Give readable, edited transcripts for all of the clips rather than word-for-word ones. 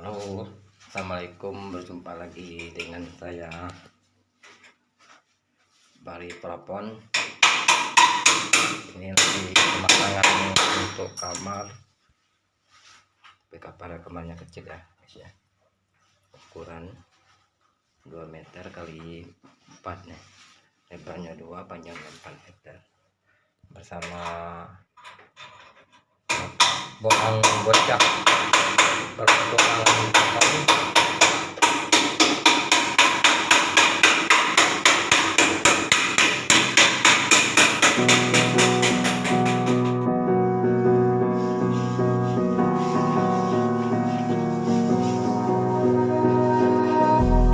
Halo, assalamualaikum, berjumpa lagi dengan saya BARI PLAFON. Ini lagi pemasangan untuk kamar, tapi kamarnya kecil ya guys ya, ukuran 2 meter kali 4 nih, lebarnya 2, panjangnya 4 meter, bersama bohong bocah bertukang kayu.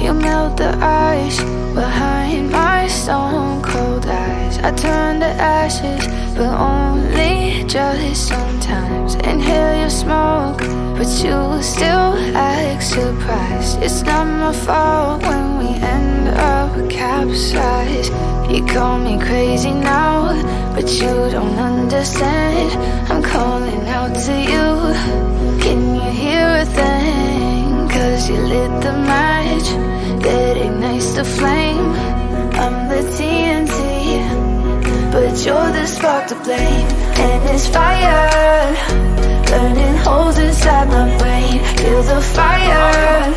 You melt the ice behind my stone cold eyes. I turn to ashes, but only just sometimes. Inhale your smoke, but you still act surprised. It's not my fault when we end up capsized. You call me crazy now, but you don't understand. I'm calling out to you. Can you hear a thing? 'Cause you lit the match that ignites the flame. I'm the TNT, but you're the spark to blame. And it's fire, burning holes inside my brain. Feel the fire,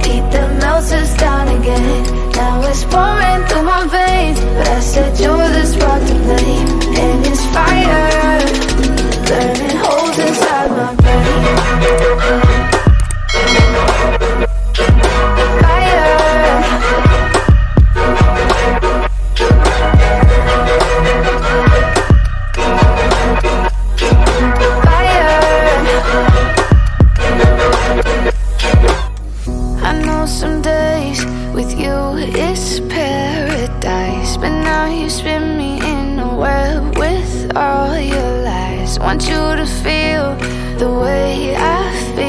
heat that melts us down again. Now it's pouring through my veins, but I said you're the spark to blame. And it's fire, burning holes inside my brain. Some days with you it's paradise, but now you spin me in a web with all your lies. Want you to feel the way I feel.